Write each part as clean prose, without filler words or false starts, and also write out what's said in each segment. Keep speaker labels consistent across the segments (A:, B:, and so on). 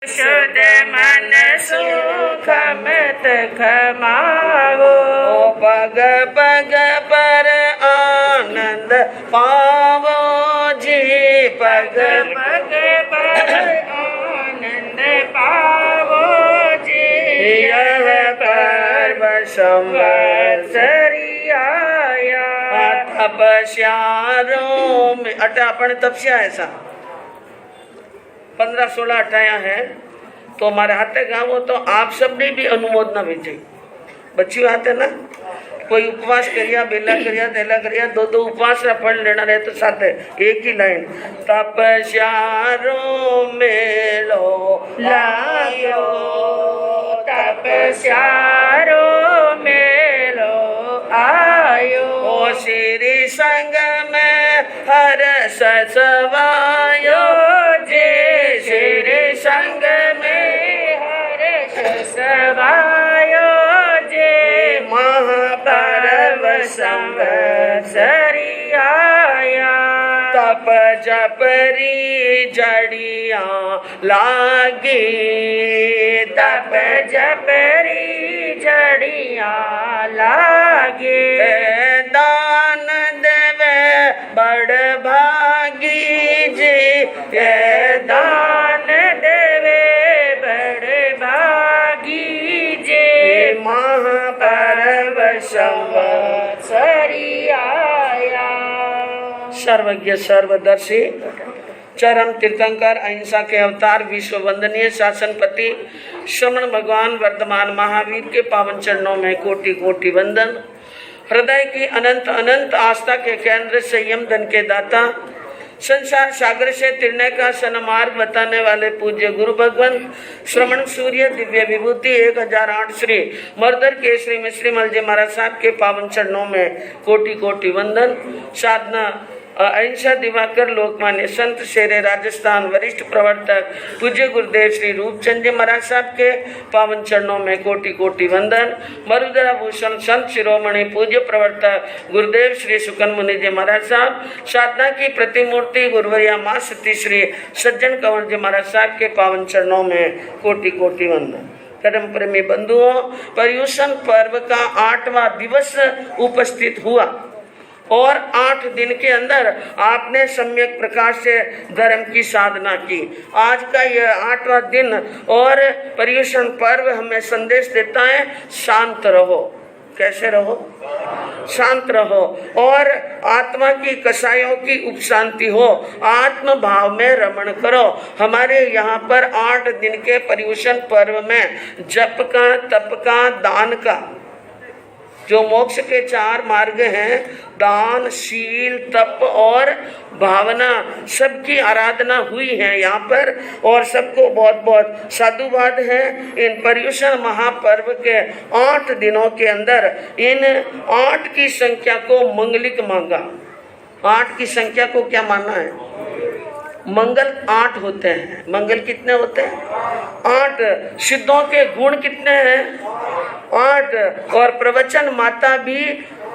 A: शुद्ध मन सुख मत खमाओ,
B: पग पग पर आनंद पावो जी, पग
A: पग पर आनंद पावो जी।
B: यह पर्व संवत्सरी
A: आया,
B: तपस्यारों में अटा अपन तपस्या ऐसा 15-16 अटाया है तो हमारे हाथे गाँव तो आप सब ने भी अनुमोदना भेजी। बच्ची आते ना, कोई उपवास करिया, बेला करिया, तेला करिया, दो उपवास का फल लेना रहे तो साथ है एक ही लाइन, तपस्यारो मेलो
A: लायो, तपस्यारो मेलो आयो।
B: ओ श्री संग में हर्ष सवायो जे,
A: श्री संग में हर्ष सवायो जे।
B: महापर्व
A: संवत्सरी आया,
B: तप जपरी जड़ियां लागी,
A: तप जपरी जड़ियां लागे।
B: दान देवे बड़ भागी जी,
A: दान देवे बड़ भागी जे।
B: महापर्व
A: संवत्सरी आया,
B: सर्वज्ञ सर्वदर्शी चरम तीर्थंकर अहिंसा के अवतार विश्व वंदनीय शासनपति श्रमण भगवान वर्धमान महावीर के पावन चरणों में कोटि कोटि वंदन। हृदय की अनंत अनंत आस्था के केंद्र, संयम धन के दाता, संसार सागर से तिरने का सन्मार्ग बताने वाले पूज्य गुरु भगवान श्रमण सूर्य दिव्य विभूति 1008 श्री मर्दर केसरी मिश्री मलजी महाराज साहब के पावन चरणों में कोटि कोटि वंदन। साधना अहिंसा दिवाकर लोकमान्य संत शेरे राजस्थान वरिष्ठ प्रवर्तक पूज्य गुरुदेव श्री रूपचंद जी महाराज साहब के पावन चरणों में कोटि कोटि वंदन। मरुदरा भूषण संत शिरोमणि पूज्य प्रवर्तक गुरुदेव श्री सुकन मुनि जी महाराज साहब, साधना की प्रतिमूर्ति गुरुवरिया माँ सती श्री सज्जन कंवर जी महाराज साहब के पावन चरणों में कोटि कोटि वंदन। धर्म प्रेमी बंधुओं, पर्युषण पर्व का 8वां दिवस उपस्थित हुआ और 8 दिन के अंदर आपने सम्यक प्रकार से धर्म की साधना की। आज का यह 8वां दिन और पर्युषण पर्व हमें संदेश देता है, शांत रहो। कैसे रहो? शांत रहो और आत्मा की कसायों की उपशांति हो, आत्म भाव में रमण करो। हमारे यहाँ पर 8 दिन के पर्युषण पर्व में जप का, तप का, दान का, जो मोक्ष के 4 मार्ग हैं, दान, शील, तप और भावना, सबकी आराधना हुई है यहाँ पर और सबको बहुत बहुत साधुवाद है। इन पर्युषण महापर्व के 8 दिनों के अंदर इन 8 की संख्या को मंगलिक मांगा। 8 की संख्या को क्या माना है? मंगल 8 होते हैं। मंगल कितने होते हैं? 8। सिद्धों के गुण कितने हैं? 8। और प्रवचन माता भी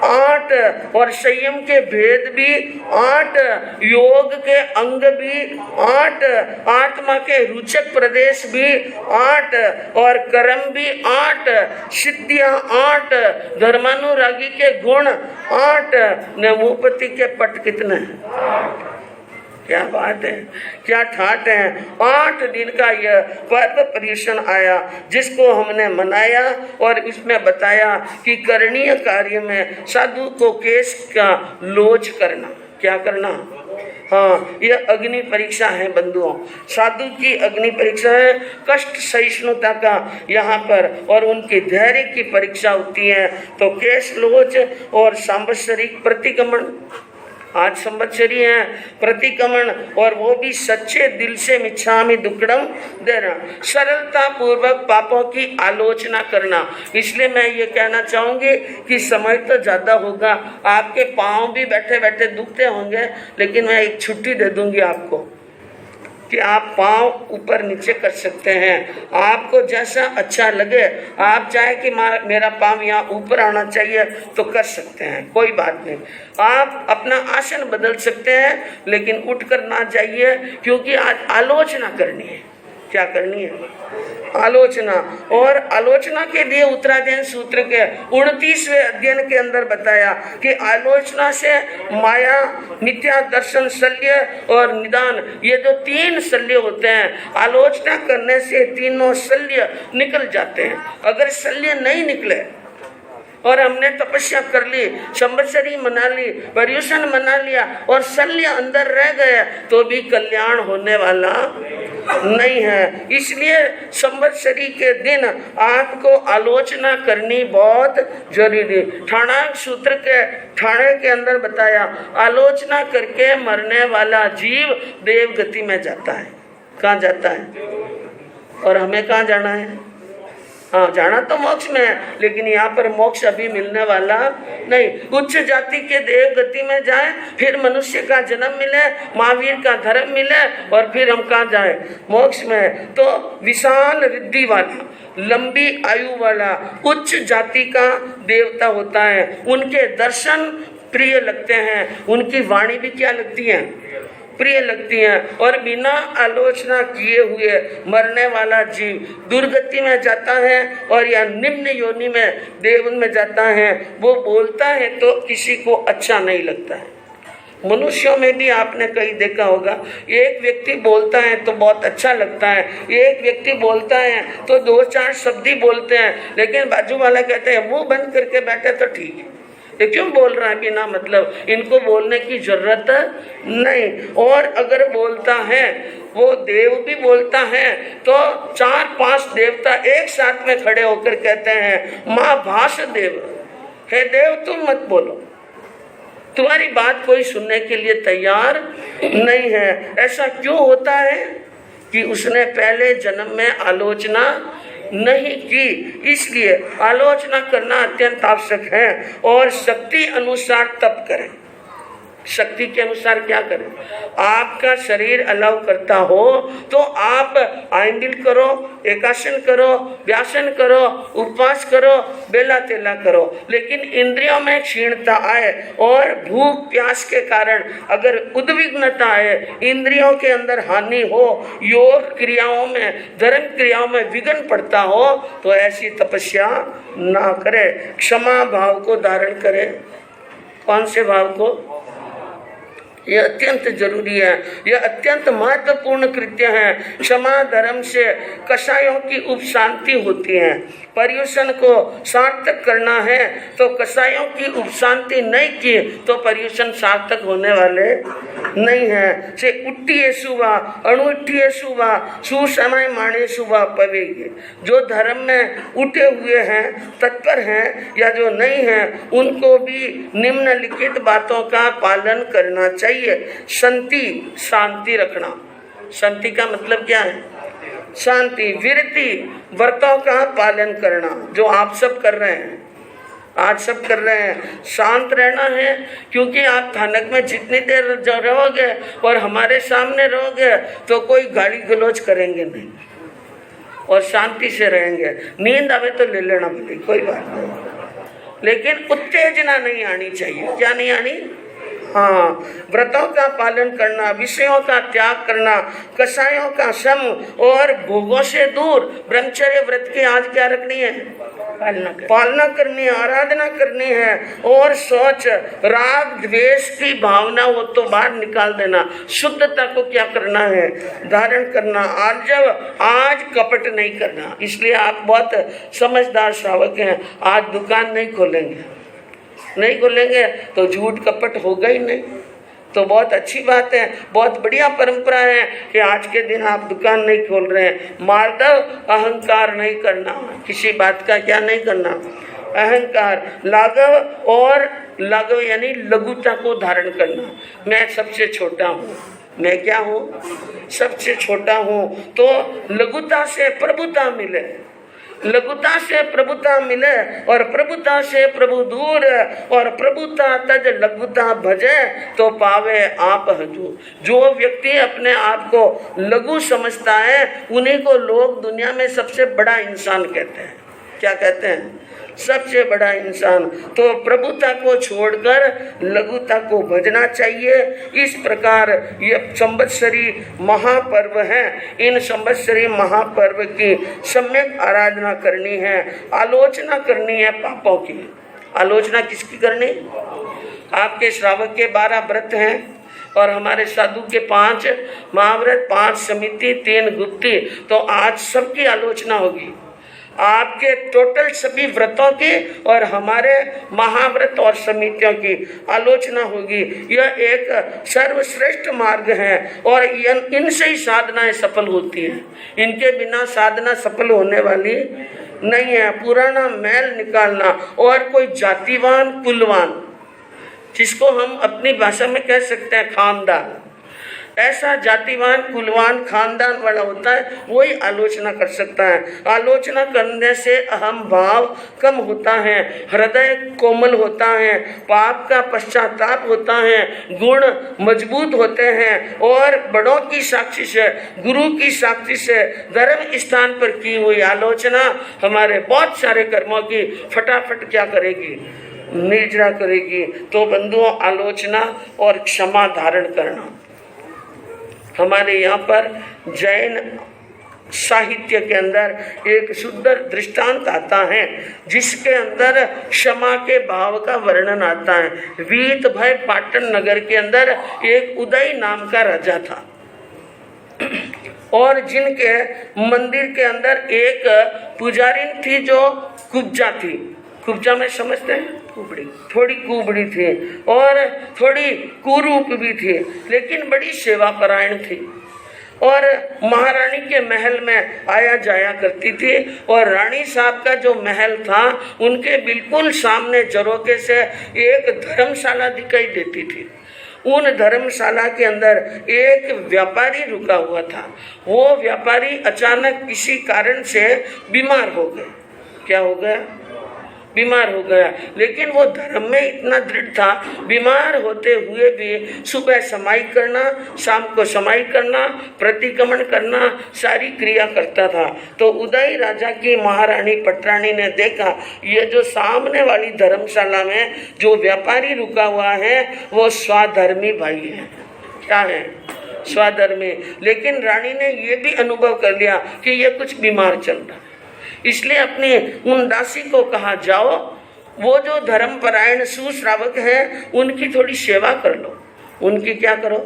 B: 8 और संयम के भेद भी 8, योग के अंग भी 8, आत्मा के रुचक प्रदेश भी 8 और कर्म भी 8, सिद्धियां 8, धर्मानुरागी के गुण 8, नमोपति के पट कितने हैं? क्या बात है, क्या ठाट है। 8 दिन का यह पर्व पर्युषण आया जिसको हमने मनाया और इसमें बताया कि करणीय कार्य में साधु को केश का लोच करना। क्या करना? हाँ, यह अग्नि परीक्षा है बंधुओं। साधु की अग्नि परीक्षा है, कष्ट सहिष्णुता का यहाँ पर और उनकी धैर्य की परीक्षा होती है। तो केश लोच और सांवत्सरिक प्रतिक्रमण, आज संवत्सरी है, प्रतिक्रमण और वो भी सच्चे दिल से मिच्छामि दुक्कडम देना, सरलता पूर्वक पापों की आलोचना करना। इसलिए मैं ये कहना चाहूँगी कि समय तो ज़्यादा होगा, आपके पाँव भी बैठे बैठे दुखते होंगे, लेकिन मैं एक छुट्टी दे दूँगी आपको कि आप पाँव ऊपर नीचे कर सकते हैं। आपको जैसा अच्छा लगे, आप चाहे कि मेरा पाँव यहाँ ऊपर आना चाहिए तो कर सकते हैं, कोई बात नहीं। आप अपना आसन बदल सकते हैं, लेकिन उठ कर ना जाइए, क्योंकि आज आलोचना करनी है। क्या करनी है? आलोचना। और आलोचना के लिए उत्तराध्ययन सूत्र के 29वें अध्ययन के अंदर बताया कि आलोचना से माया, मिथ्या दर्शन, शल्य और निदान, ये जो 3 शल्य होते हैं, आलोचना करने से तीनों शल्य निकल जाते हैं। अगर शल्य नहीं निकले और हमने तपस्या कर ली, संवत्सरी मना ली, पर्युषण मना लिया और शल्य अंदर रह गए, तो भी कल्याण होने वाला नहीं है। इसलिए संवत्सरी के दिन आपको आलोचना करनी बहुत जरूरी। ठाणांक सूत्र के ठाणे के अंदर बताया, आलोचना करके मरने वाला जीव देव गति में जाता है। कहाँ जाता है? और हमें कहाँ जाना है? हाँ, जाना तो मोक्ष में है, लेकिन यहाँ पर मोक्ष अभी मिलने वाला नहीं। उच्च जाति के देव गति में जाए, फिर मनुष्य का जन्म मिले, महावीर का धर्म मिले, और फिर हम कहाँ जाए? मोक्ष में। तो विशाल रिद्धि वाला, लंबी आयु वाला उच्च जाति का देवता होता है। उनके दर्शन प्रिय लगते हैं, उनकी वाणी भी क्या लगती है? प्रिय लगती हैं। और बिना आलोचना किए हुए मरने वाला जीव दुर्गति में जाता है और या निम्न योनि में देवन में जाता है। वो बोलता है तो किसी को अच्छा नहीं लगता है। मनुष्यों में भी आपने कहीं देखा होगा, एक व्यक्ति बोलता है तो बहुत अच्छा लगता है, एक व्यक्ति बोलता है तो 2-4 शब्द ही बोलते हैं, लेकिन बाजू वाला कहते हैं मुंह बंद करके बैठे तो ठीक है, ये क्यों बोल रहा है बिना मतलब? इनको बोलने की जरूरत नहीं। और अगर बोलता है, वो देव भी बोलता है, तो 4-5 देवता एक साथ में खड़े होकर कहते हैं, माँ भाष देव, हे देव तुम मत बोलो, तुम्हारी बात कोई सुनने के लिए तैयार नहीं है। ऐसा क्यों होता है? कि उसने पहले जन्म में आलोचना नहीं की, इसलिए आलोचना करना अत्यंत आवश्यक है। और शक्ति अनुसार तप करें। शक्ति के अनुसार क्या करें? आपका शरीर अलाउ करता हो तो आप आइंदिल करो, एकासन करो, व्यासन करो, उपवास करो, बेला तेला करो। लेकिन इंद्रियों में क्षीणता आए और भूख प्यास के कारण अगर उद्विग्नता आए, इंद्रियों के अंदर हानि हो, योग क्रियाओं में, धर्म क्रियाओं में विघ्न पड़ता हो, तो ऐसी तपस्या ना करे। क्षमा भाव को धारण करे। कौन से भाव को? यह अत्यंत जरूरी है, यह अत्यंत महत्वपूर्ण कृत्य है। क्षमा धर्म से कषायों की उपशांति होती है। पर्युषण को सार्थक करना है तो कषायों की उपशांति नहीं की तो पर्युषण सार्थक होने वाले नहीं है। से उट्टिये सुवा, अणुट्टिये सुवा, सुसमय माणे सुवा पवेगी। जो धर्म में उठे हुए हैं, तत्पर हैं, या जो नहीं हैं, उनको भी निम्नलिखित बातों का पालन करना चाहिए। संति, शांति रखना। संति का मतलब क्या है? शांति। विरति, व्रतों का पालन करना, जो आप सब कर रहे हैं, आज सब कर रहे हैं। शांत रहना है, क्योंकि आप थानक में जितनी देर रहोगे और हमारे सामने रहोगे तो कोई गाली गलौज करेंगे नहीं और शांति से रहेंगे। नींद आवे तो ले लेना भले, कोई बात नहीं, लेकिन उत्तेजना नहीं आनी चाहिए। क्या नहीं आनी? हाँ, व्रतों का पालन करना, विषयों का त्याग करना, कषायों का सम और भोगों से दूर। ब्रह्मचर्य व्रत की आज क्या रखनी है? पालना करनी है, आराधना करनी है। और सोच, राग द्वेष की भावना हो तो बाहर निकाल देना। शुद्धता को क्या करना है? धारण करना। आज कपट नहीं करना। इसलिए आप बहुत समझदार श्रावक हैं। आज दुकान नहीं खोलेंगे तो झूठ कपट होगा ही नहीं। तो बहुत अच्छी बात है, बहुत बढ़िया परंपरा है कि आज के दिन आप दुकान नहीं खोल रहे हैं। मार्दव, अहंकार नहीं करना, किसी बात का क्या नहीं करना? अहंकार। लाघव, और लाघव यानी लघुता को धारण करना। मैं सबसे छोटा हूँ, मैं क्या हूँ? सबसे छोटा हूँ। तो लघुता से प्रभुता मिले, लघुता से प्रभुता मिले, और प्रभुता से प्रभु दूर, और प्रभुता तज लघुता भजे तो पावे आप हजू। जो व्यक्ति अपने आप को लघु समझता है, उन्हीं को लोग दुनिया में सबसे बड़ा इंसान कहते हैं। क्या कहते हैं, सबसे बड़ा इंसान। तो प्रभुता को छोड़कर लघुता को भजना चाहिए। इस प्रकार ये संवत्सरी महापर्व है। इन संवत्सरी महापर्व की सम्यक आराधना करनी है, आलोचना करनी है पापों की। आलोचना किसकी करनी? आपके श्रावक के 12 व्रत हैं और हमारे साधु के 5 महाव्रत, 5 समिति, 3 गुप्ती। तो आज सबकी आलोचना होगी, आपके टोटल सभी व्रतों की और हमारे महाव्रत और समितियों की आलोचना होगी। यह एक सर्वश्रेष्ठ मार्ग है और इनसे ही साधनाएं सफल होती है। इनके बिना साधना सफल होने वाली नहीं है। पुराना मैल निकालना और कोई जातिवान कुलवान, जिसको हम अपनी भाषा में कह सकते हैं खानदान, ऐसा जातिवान कुलवान खानदान वाला होता है, वही आलोचना कर सकता है। आलोचना करने से अहम भाव कम होता है, हृदय कोमल होता है, पाप का पश्चाताप होता है, गुण मजबूत होते हैं और बड़ों की साक्षी से, गुरु की साक्षी से, धर्म स्थान पर की हुई आलोचना हमारे बहुत सारे कर्मों की फटाफट क्या करेगी, निर्जरा करेगी। तो बंधुओं, आलोचना और क्षमा धारण करना। हमारे यहाँ पर जैन साहित्य के अंदर एक सुंदर दृष्टांत आता है, जिसके अंदर क्षमा के भाव का वर्णन आता है। वीत भय पाटन नगर के अंदर एक उदय नाम का राजा था और जिनके मंदिर के अंदर एक पुजारिन थी जो कुब्जा थी। कुब्जा में समझते हैं, कुबड़ी, थोड़ी कुबड़ी थी और थोड़ी कुरूप भी थी, लेकिन बड़ी सेवा परायण थी और महारानी के महल में आया जाया करती थी। और रानी साहब का जो महल था, उनके बिल्कुल सामने झरोखे से एक धर्मशाला दिखाई देती थी। उन धर्मशाला के अंदर एक व्यापारी रुका हुआ था। वो व्यापारी अचानक किसी कारण से बीमार हो गए। क्या हो गया? बीमार हो गया। लेकिन वो धर्म में इतना दृढ़ था, बीमार होते हुए भी सुबह समाई करना, शाम को समाई करना, प्रतिक्रमण करना, सारी क्रिया करता था। तो उदय राजा की महारानी पटरानी ने देखा, ये जो सामने वाली धर्मशाला में जो व्यापारी रुका हुआ है वो स्वाधर्मी भाई है। क्या है? स्वाधर्मी। लेकिन रानी ने ये भी अनुभव कर लिया कि ये कुछ बीमार चल रहा है, इसलिए अपनी उन दासी को कहा, जाओ वो जो धर्मपरायण सुश्रावक हैं उनकी थोड़ी सेवा कर लो। उनकी क्या करो?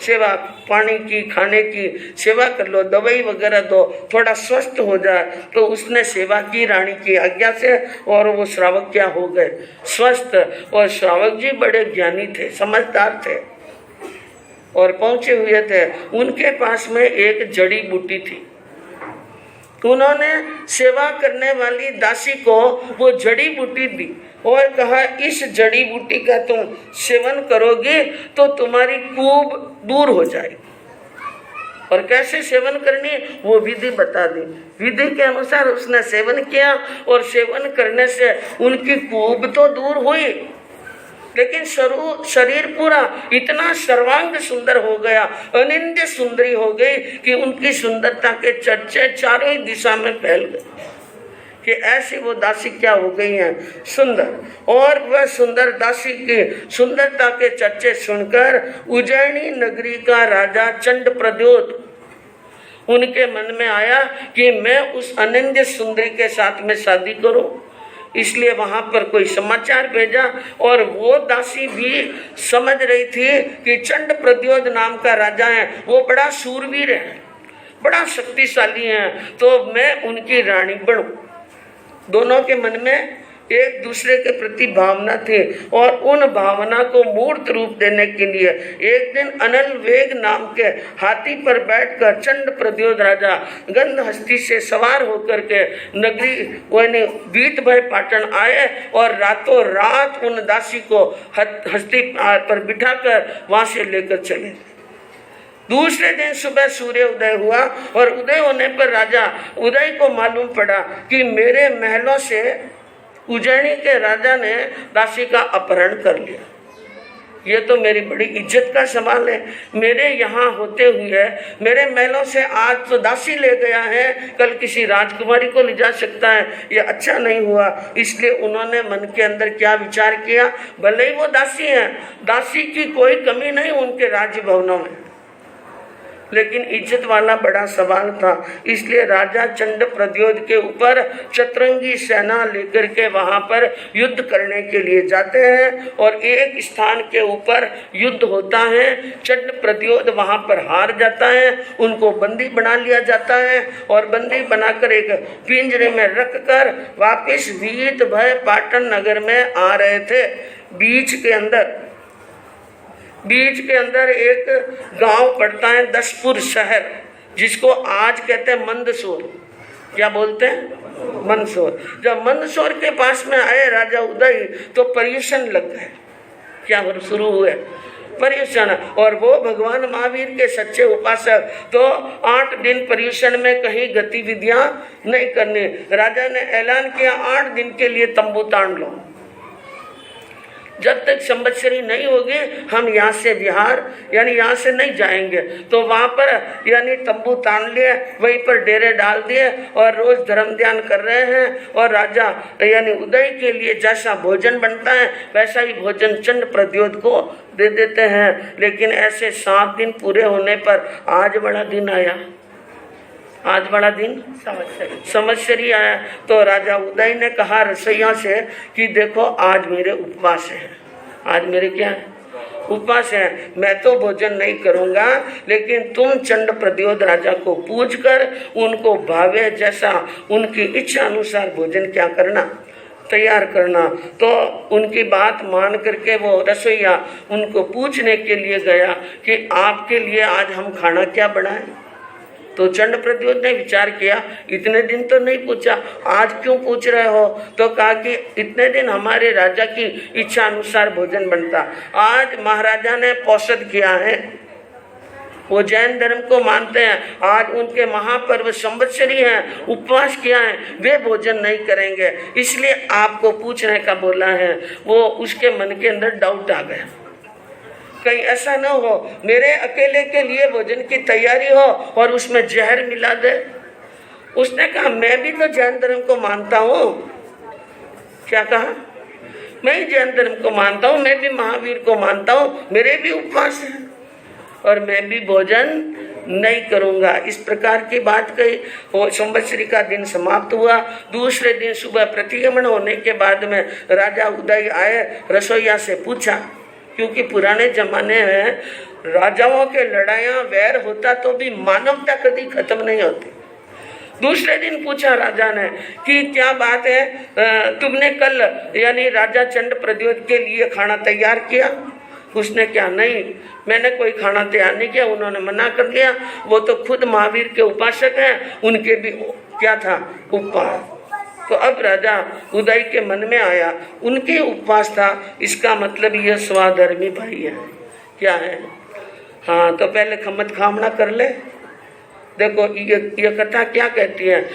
B: सेवा, पानी की, खाने की सेवा कर लो, दवाई वगैरह दो, थोड़ा स्वस्थ हो जाए। तो उसने सेवा की रानी की आज्ञा से और वो श्रावक क्या हो गए? स्वस्थ। और श्रावक जी बड़े ज्ञानी थे, समझदार थे और पहुंचे हुए थे। उनके पास में एक जड़ी बूटी थी। उन्होंने सेवा करने वाली दासी को वो जड़ी बूटी दी और कहा, इस जड़ी बूटी का तुम सेवन करोगे तो तुम्हारी कूब दूर हो जाएगी। और कैसे सेवन करनी वो विधि बता दी। विधि के अनुसार उसने सेवन किया और सेवन करने से उनकी कूब तो दूर हुई, लेकिन शरीर पूरा इतना सर्वांग सुंदर हो गया, अनिंद्य सुंदरी हो गई कि उनकी सुंदरता के चर्चे चारों ही दिशा में फैल गए कि ऐसी वो दासी क्या हो गई हैं, सुंदर। और वह सुंदर दासी की सुंदरता के चर्चे सुनकर उज्जैनी नगरी का राजा चंड प्रद्योत, उनके मन में आया कि मैं उस अनिंद्य सुंदरी के साथ में शादी करूं। इसलिए वहां पर कोई समाचार भेजा और वो दासी भी समझ रही थी कि चंड प्रद्योत नाम का राजा है, वो बड़ा शूरवीर है, बड़ा शक्तिशाली है, तो मैं उनकी रानी बनूं। दोनों के मन में एक दूसरे के प्रति भावना थी और उन भावना को मूर्त रूप देने के लिए एक दिन अनल वेग नाम के हाथी पर बैठकर चंड प्रद्योत राजा गंधहस्ती से सवार होकर के नगरी वीत भय पाटन आए और रातों रात उन दासी को हस्ती पर बिठाकर वहां से लेकर चले। दूसरे दिन सुबह सूर्य उदय हुआ और उदय होने पर राजा उदय को मालूम पड़ा कि मेरे महलों से उज्जैनी के राजा ने दासी का अपहरण कर लिया। ये तो मेरी बड़ी इज्जत का सवाल है। मेरे यहाँ होते हुए मेरे महलों से आज तो दासी ले गया है, कल किसी राजकुमारी को ले जा सकता है, ये अच्छा नहीं हुआ। इसलिए उन्होंने मन के अंदर क्या विचार किया, भले ही वो दासी हैं, दासी की कोई कमी नहीं उनके राज्य भवनों में, लेकिन इज्जत वाला बड़ा सवाल था। इसलिए राजा चंड प्रद्योत के ऊपर चतुरंगी सेना लेकर के वहां पर युद्ध करने के लिए जाते हैं और एक स्थान के ऊपर युद्ध होता है। चंड प्रद्योत वहां पर हार जाता है, उनको बंदी बना लिया जाता है और बंदी बनाकर एक पिंजरे में रखकर वापस वीत भय पाटन नगर में आ रहे थे। बीच के अंदर एक गांव पड़ता है, दसपुर शहर, जिसको आज कहते हैं मंदसौर। क्या बोलते हैं? मंदसौर। जब मंदसौर के पास में आए राजा उदय तो पर्यूषण लग गए। क्या शुरू हुए? पर्यूषण। और वो भगवान महावीर के सच्चे उपासक, तो 8 दिन पर्यूषण में कहीं गतिविधियां नहीं करनी। राजा ने ऐलान किया 8 दिन के लिए तंबू तान लो, जब तक संवत्सरी नहीं होगी हम यहाँ से बिहार यानी यहाँ से नहीं जाएंगे। तो वहाँ पर यानी तंबू तान लिए, वहीं पर डेरे डाल दिए और रोज धर्म ध्यान कर रहे हैं। और राजा यानी उदय के लिए जैसा भोजन बनता है वैसा ही भोजन चंड प्रद्योत को दे देते हैं। लेकिन ऐसे 7 दिन पूरे होने पर आज बड़ा दिन आया, आज बड़ा दिन संवत्सरी आया। तो राजा उदय ने कहा रसोइया से कि देखो आज मेरे उपवास है, आज मेरे क्या है? उपवास है, मैं तो भोजन नहीं करूंगा, लेकिन तुम चंड प्रद्योत राजा को पूछ कर उनको भावे जैसा उनकी इच्छा अनुसार भोजन क्या करना, तैयार करना। तो उनकी बात मान करके वो रसोइया उनको पूछने के लिए गया कि आपके लिए आज हम खाना क्या बनाएं। तो चंड प्रद्योत ने विचार किया, इतने दिन तो नहीं पूछा, आज क्यों पूछ रहे हो? तो कहा कि इतने दिन हमारे राजा की इच्छा अनुसार भोजन बनता, आज महाराजा ने पौषध किया है, वो जैन धर्म को मानते हैं, आज उनके महापर्व संवत्सरी हैं, उपवास किया है, वे भोजन नहीं करेंगे, इसलिए आपको पूछने का बोला है। वो उसके मन के अंदर डाउट आ गया, कहीं ऐसा न हो मेरे अकेले के लिए भोजन की तैयारी हो और उसमें जहर मिला दे। उसने कहा मैं भी तो जैन धर्म को मानता हूँ। क्या कहा? मैं ही जैन धर्म को मानता हूँ, मैं भी महावीर को मानता हूँ, मेरे भी उपवास है और मैं भी भोजन नहीं करूंगा। इस प्रकार की बात कही। वो संवत्सरी का दिन समाप्त हुआ। दूसरे दिन सुबह प्रतिगमन होने के बाद में राजा उदय आए, रसोइया से पूछा, क्योंकि पुराने जमाने में राजाओं के लड़ाइयाँ वैर होता तो भी मानवता कभी खत्म नहीं होती। दूसरे दिन पूछा राजा ने कि क्या बात है, तुमने कल यानी राजा चंड प्रद्योत के लिए खाना तैयार किया? उसने क्या, नहीं मैंने कोई खाना तैयार नहीं किया, उन्होंने मना कर दिया, वो तो खुद महावीर के उपासक हैं, उनके भी क्या था, उपवास। तो अब राजा उदय के मन में आया उनके उपवास था, इसका मतलब ये स्वाधर्मी भाई है। क्या है? हाँ, तो पहले खमत खामना कर ले। देखो ये कथा क्या कहती है,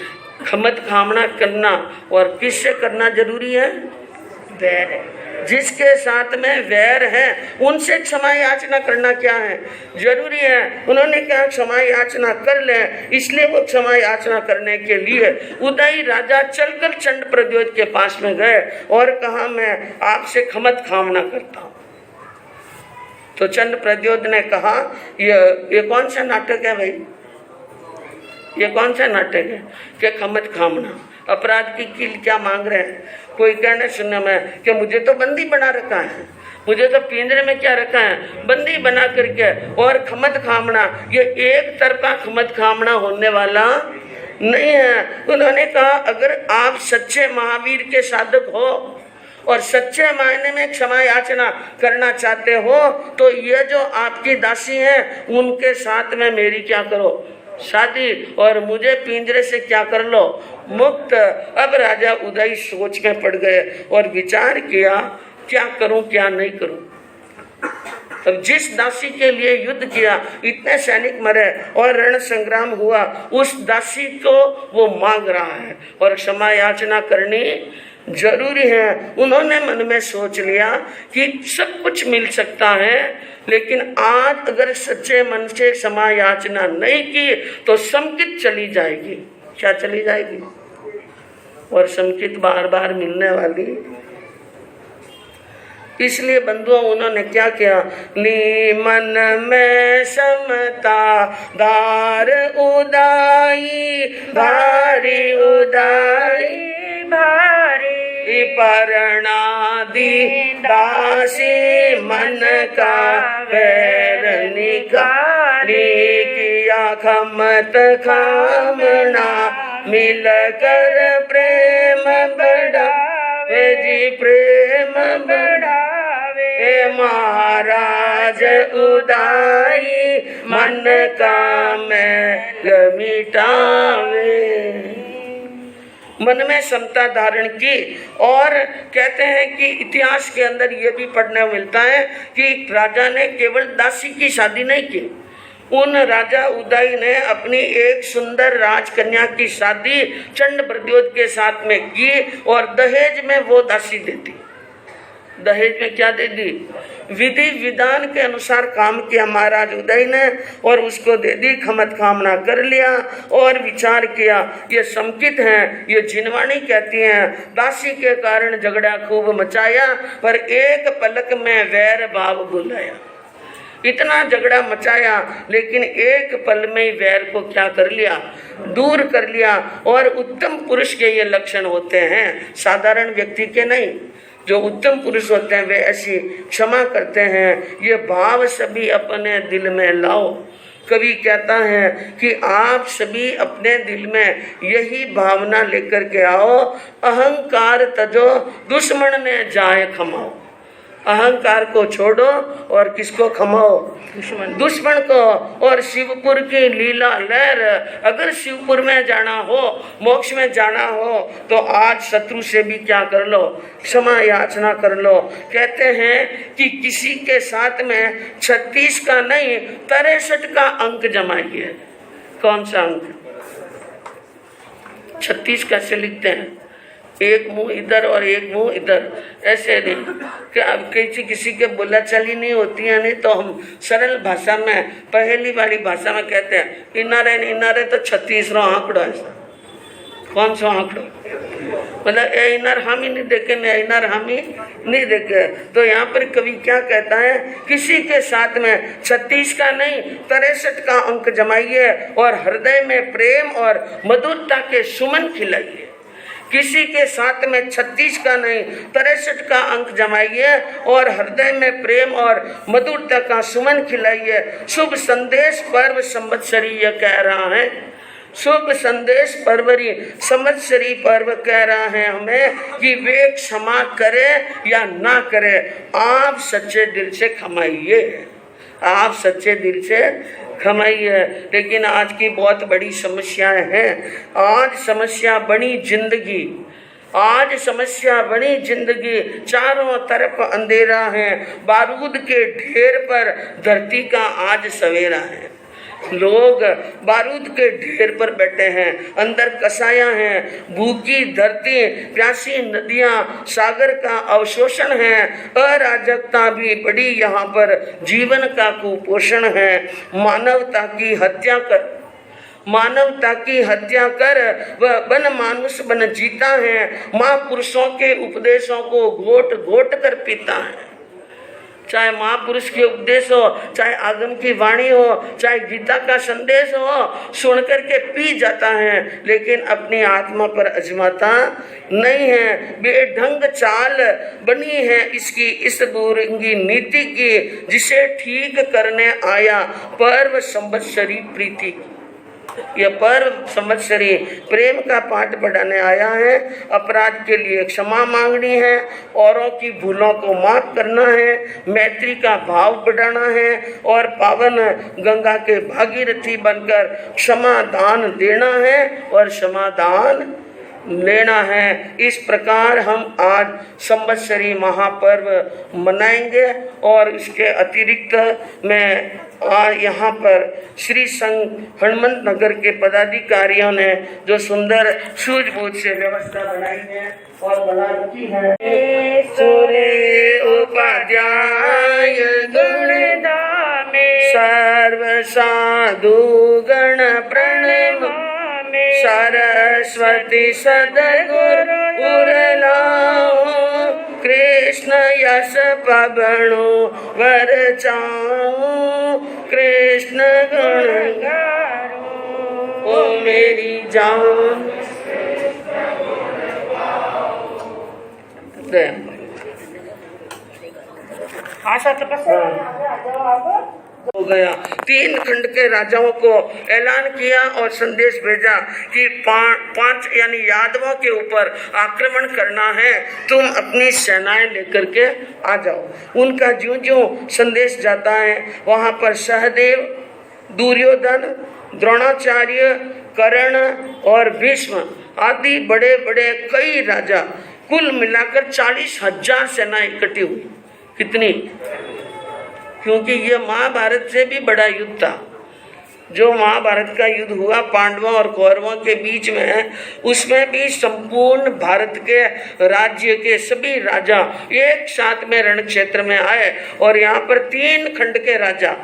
B: खमत खामना करना और किससे करना जरूरी है? वैर है, जिसके साथ में वैर है उनसे क्षमा याचना करना क्या है? जरूरी है। उन्होंने कहा क्षमा याचना कर ले, इसलिए वो क्षमा याचना करने के लिए उदय राजा चलकर चंड प्रद्योत के पास में गए और कहा मैं आपसे खमत खामना करता हूँ। तो चंड प्रद्योत ने कहा ये कौन सा नाटक है भाई, ये कौन सा नाटक है कि खमत खामना? अपराध की क्या मांग रहे हैं? कोई कहने सुनने में कि मुझे तो बंदी बना रखा है, मुझे तो पिंजरे में क्या रखा है, बंदी बना करके, और खमत खामना ये एक तरफा खमत खामना होने वाला नहीं है। उन्होंने कहा अगर आप सच्चे महावीर के साधक हो और सच्चे मायने में क्षमा याचना करना चाहते हो तो ये जो आपकी दासी हैं उनके साथ में मेरी क्या करो, शादी, और मुझे पिंजरे से क्या कर लो, मुक्त। अब राजा उदय सोच में पड़ गए और विचार किया क्या करूं क्या नहीं करूं। अब जिस दासी के लिए युद्ध किया, इतने सैनिक मरे और रण संग्राम हुआ, उस दासी को वो मांग रहा है और क्षमा याचना करनी जरूरी है। उन्होंने मन में सोच लिया कि सब कुछ मिल सकता है, लेकिन आज अगर सच्चे मन से क्षमा याचना नहीं की तो संकित चली जाएगी। क्या चली जाएगी? और संकित बार बार मिलने वाली। इसलिए बंधुओं उन्होंने क्या किया? ली मन में समता धार उदाई, भारी उदाई भारी, परणादी दासी मन का वैर निकाली, किया खमत खामना मिल कर प्रेम बढ़ावे जी, प्रेम बढ़ावे महाराज उदाई, मन का मैल मिटावे। मन में समता धारण की। और कहते हैं कि इतिहास के अंदर ये भी पढ़ने मिलता है कि राजा ने केवल दासी की शादी नहीं की, उन राजा उदय ने अपनी एक सुंदर राजकन्या की शादी चंड प्रद्योत के साथ में की और दहेज में वो दासी दे दी। दहेज में क्या दे दी? विधि विधान के अनुसार काम किया महाराज उदय ने और उसको दे दी। खमत खामना कर लिया और विचार किया ये संकित है, ये जिनवाणी कहती हैं। दासी के कारण झगड़ा खूब मचाया पर एक पलक में वैर भाव बुलाया। इतना झगड़ा मचाया लेकिन एक पल में ही वैर को क्या कर लिया? दूर कर लिया। और उत्तम पुरुष के ये लक्षण होते हैं, साधारण व्यक्ति के नहीं। जो उत्तम पुरुष होते हैं वे ऐसी क्षमा करते हैं। ये भाव सभी अपने दिल में लाओ। कवि कहता है कि आप सभी अपने दिल में यही भावना लेकर के आओ, अहंकार तजो दुश्मन ने जाए खमाओ। अहंकार को छोड़ो और किसको खमाओ? दुश्मन को। और शिवपुर की लीला लहर, अगर शिवपुर में जाना हो, मोक्ष में जाना हो तो आज शत्रु से भी क्या कर लो? क्षमा याचना कर लो। कहते हैं कि किसी के साथ में 36 का नहीं 63 का अंक जमाइए। कौन सा अंक? 36 कैसे लिखते हैं? एक मुंह इधर और एक मुंह इधर, ऐसे नहीं। क्या अब किसी के बोला चली नहीं होती है, नहीं तो हम सरल भाषा में, पहली वाली भाषा में कहते हैं इनारे तो 36वां आंकड़ो है। कौन सा आंकड़ो? मतलब ए इनर हामी नहीं देखे, न इनर हामी नहीं देखे। तो यहाँ पर कवि क्या कहता है? किसी के साथ में 36 का नहीं 63 का अंक जमाइए और हृदय में प्रेम और मधुरता के सुमन खिलाइए। किसी के साथ में 36 का नहीं 63 का अंक जमाइए और हृदय में प्रेम और मधुरता का सुमन खिलाइए। शुभ संदेश पर्व संवत्सरी यह कह रहा है। शुभ संदेश परवरी संवत्सरी पर्व कह रहा है हमें कि वे क्षमा करे या ना करे, आप सच्चे दिल से क्षमाइए। आप सच्चे दिल से क्षमाइए। लेकिन आज की बहुत बड़ी समस्याएं हैं। आज समस्या बनी जिंदगी, आज समस्या बनी जिंदगी। चारों तरफ अंधेरा है, बारूद के ढेर पर धरती का आज सवेरा है। लोग बारूद के ढेर पर बैठे हैं, अंदर कसाया हैं, भूखी धरती, प्यासी नदियां, सागर का अवशोषण है, अराजकता भी बड़ी यहाँ पर, जीवन का कुपोषण है। मानवता की हत्या कर वह बन मानुष बन जीता है। महापुरुषों के उपदेशों को घोट घोट कर पीता है। चाहे महापुरुष के उपदेश हो, चाहे आगम की वाणी हो, चाहे गीता का संदेश हो, सुन करके पी जाता है लेकिन अपनी आत्मा पर अजमाता नहीं है। बेढंग चाल बनी है इसकी इस दूरंगी नीति की, जिसे ठीक करने आया पर्व संवत्सरी प्रीति की। यह पर्व संवत्सरी प्रेम का पाठ पढ़ाने आया है। अपराध के लिए क्षमा मांगनी है, औरों की भूलों को माफ करना है, मैत्री का भाव बढ़ाना है और पावन गंगा के भागीरथी बनकर क्षमा दान देना है और क्षमा दान लेना है। इस प्रकार हम आज संवत्सरी महापर्व मनाएंगे और इसके अतिरिक्त मैं यहाँ पर श्री संघ हनुमंत नगर के पदाधिकारियों ने जो सुंदर सूझबूझ से व्यवस्था बनाई है और बना रखी है। सूर्य उपाध्याय
A: गुणधामे
B: सर्व साधु गण प्रणम सरस्वती सदगुरु उरलाओ कृष्ण यश पवनो वर चाओ कृष्ण गुण गाओ ओ मेरी जान। हो गया। 3 खंड के राजाओं को ऐलान किया और संदेश भेजा कि 5 यानी यादवों के ऊपर आक्रमण करना है, तुम अपनी सेनाएं लेकर के आ जाओ। उनका ज्यों ज्यों संदेश जाता है वहां पर सहदेव, दुर्योधन, द्रोणाचार्य, कर्ण और भीष्म आदि बड़े बड़े कई राजा, कुल मिलाकर 40,000 सेना इकट्ठी हुई। कितनी? क्योंकि ये महाभारत से भी बड़ा युद्ध था। जो महाभारत का युद्ध हुआ पांडवों और कौरवों के बीच में है, उसमें भी संपूर्ण भारत के राज्य के सभी राजा एक साथ में रण क्षेत्र में आए और यहाँ पर 3 खंड के राजा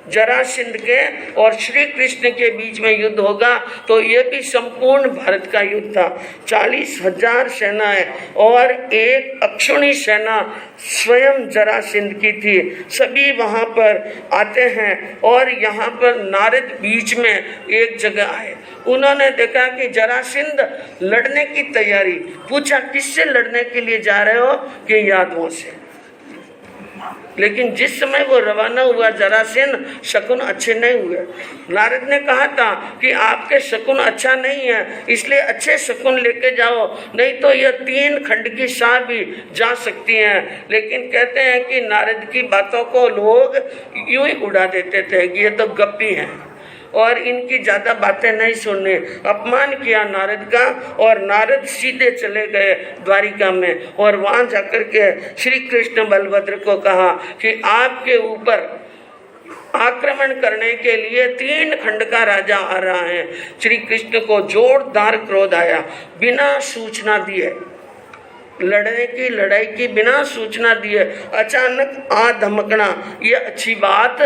B: जरासंध के और श्री कृष्ण के बीच में युद्ध होगा। तो ये भी संपूर्ण भारत का युद्ध था। 40,000 सेनाएं और एक अक्षुणी सेना स्वयं जरासंध की थी। सभी वहां पर आते हैं और यहाँ पर नारद बीच में एक जगह आए। उन्होंने देखा कि जरासंध लड़ने की तैयारी, पूछा किससे लड़ने के लिए जा रहे हो? कि यादवों से। लेकिन जिस समय वो रवाना हुआ जरासंध, शकुन अच्छे नहीं हुए। नारद ने कहा था कि आपके शकुन अच्छा नहीं है, इसलिए अच्छे शकुन लेके जाओ, नहीं तो यह 3 खंड की शाह भी जा सकती हैं। लेकिन कहते हैं कि नारद की बातों को लोग यूं ही उड़ा देते थे कि ये तो गप्पी हैं और इनकी ज्यादा बातें नहीं सुनने। अपमान किया नारद का और नारद सीधे चले गए द्वारिका में और वहां जाकर के श्री कृष्ण बलभद्र को कहा कि आपके ऊपर आक्रमण करने के लिए 3 खंड का राजा आ रहा है। श्री कृष्ण को जोरदार क्रोध आया। बिना सूचना दिए लड़ाई की बिना सूचना दिए अचानक आ धमकना ये अच्छी बात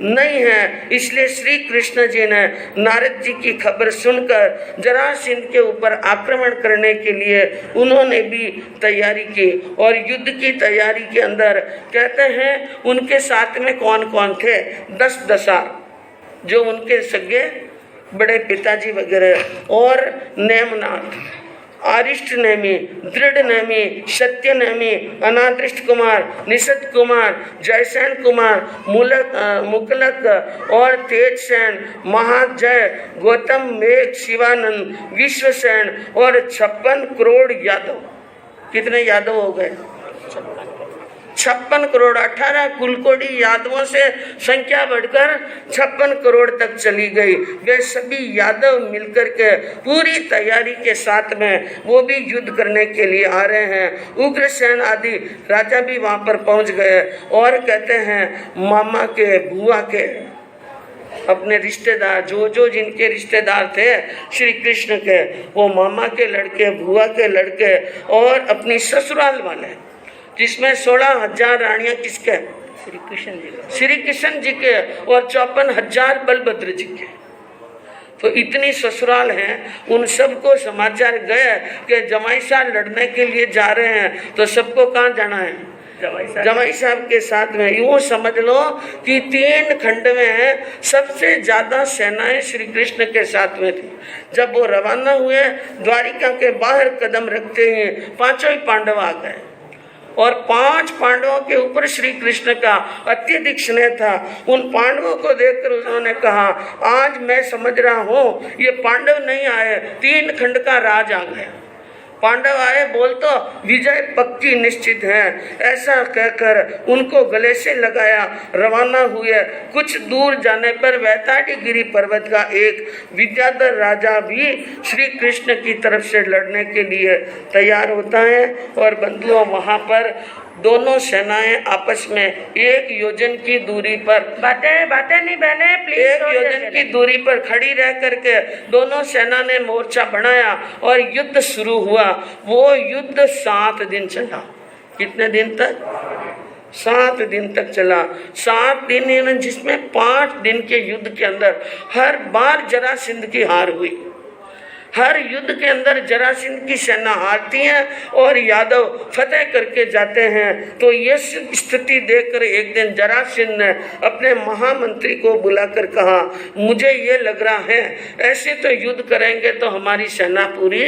B: नहीं है। इसलिए श्री कृष्ण जी ने नारद जी की खबर सुनकर जरासंध के ऊपर आक्रमण करने के लिए उन्होंने भी तैयारी की। और युद्ध की तैयारी के अंदर कहते हैं उनके साथ में कौन कौन थे? 10 दसार जो उनके सगे बड़े पिताजी वगैरह, और नेमनाथ, आरिष्ट नेमी, दृढ़ नेमी, सत्य नेमी, अनादृष्ट कुमार, निषद कुमार, जयसेन कुमार, मुकलक और तेजसेन, महाजय, गौतम, मेघ, शिवानंद, विश्वसेन और 56 करोड़ यादव। कितने यादव हो गए? 56 करोड़। 18 कुलकोटी यादवों से संख्या बढ़कर 56 करोड़ तक चली गई। वे सभी यादव मिलकर के पूरी तैयारी के साथ में वो भी युद्ध करने के लिए आ रहे हैं। उग्रसेन आदि राजा भी वहां पर पहुंच गए और कहते हैं मामा के, बुआ के, अपने रिश्तेदार जो जिनके रिश्तेदार थे श्री कृष्ण के, वो मामा के लड़के, बुआ के लड़के और अपनी ससुराल वाले, जिसमें 16,000 रानियां किसके? श्री कृष्ण जी के और 54,000 बलभद्र जी के। तो इतनी ससुराल हैं। उन सबको समाचार गए कि जमाई साहब लड़ने के लिए जा रहे हैं। तो सबको कहाँ जाना है? जमाई साहब के साथ में। यूं समझ लो कि 3 खंड में सबसे ज्यादा सेनाएं श्री कृष्ण के साथ में थी। जब वो रवाना हुए द्वारिका के बाहर कदम रखते ही 5 ही पांडव आ गए और 5 पांडवों के ऊपर श्री कृष्ण का अत्यधिक स्नेह था। उन पांडवों को देखकर उन्होंने कहा आज मैं समझ रहा हूँ ये पांडव नहीं आए, 3 खंड का राज आ गया। पांडव आए, बोल तो विजय पक्की निश्चित है। ऐसा कहकर उनको गले से लगाया रवाना हुए। कुछ दूर जाने पर वैताटिगिरी पर्वत का एक विद्याधर राजा भी श्री कृष्ण की तरफ से लड़ने के लिए तैयार होता है। और बंधुओं, वहां पर दोनों सेनाएं आपस में एक योजन की दूरी पर
A: बातें नहीं बहने प्लीज।
B: एक योजन की दूरी पर खड़ी रह करके दोनों सेना ने मोर्चा बनाया और युद्ध शुरू हुआ। वो युद्ध 7 दिन चला। कितने दिन तक? 7 दिन तक चला। 7 दिन, जिसमें 5 दिन के युद्ध के अंदर हर बार जरासंध की हार हुई। हर युद्ध के अंदर जरासंध की सेना हारती है और यादव फतेह करके जाते हैं। तो ये स्थिति देखकर एक दिन जरासंध ने अपने महामंत्री को बुलाकर कहा, मुझे ये लग रहा है ऐसे तो युद्ध करेंगे तो हमारी सेना पूरी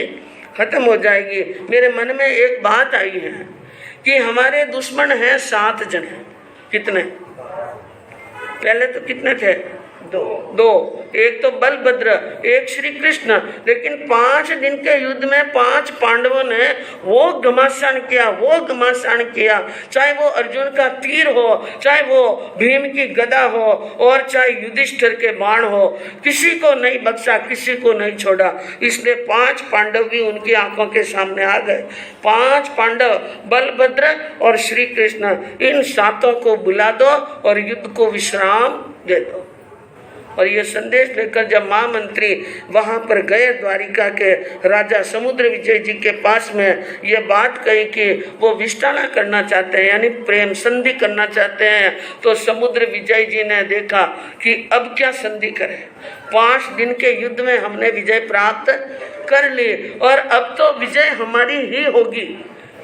B: खत्म हो जाएगी। मेरे मन में एक बात आई है कि हमारे दुश्मन हैं 7 जने। कितने? पहले तो कितने थे? 2। एक तो बलभद्र, एक श्री कृष्ण। लेकिन 5 दिन के युद्ध में 5 पांडवों ने वो घमासान किया। चाहे वो अर्जुन का तीर हो, चाहे वो भीम की गदा हो, और चाहे युधिष्ठिर के बाण हो, किसी को नहीं बख्शा, किसी को नहीं छोड़ा। इसलिए 5 पांडव भी उनकी आंखों के सामने आ गए। 5 पांडव, बलभद्र और श्री कृष्ण, इन 7 को बुला दो और युद्ध को विश्राम दे दो। और ये संदेश लेकर जब महामंत्री वहां पर गए, द्वारिका के राजा समुद्र विजय जी के पास में ये बात कही कि वो विष्टाला करना चाहते हैं, यानी प्रेम संधि करना चाहते हैं। तो समुद्र विजय जी ने देखा कि अब क्या संधि करें। 5 दिन के युद्ध में हमने विजय प्राप्त कर ली और अब तो विजय हमारी ही होगी,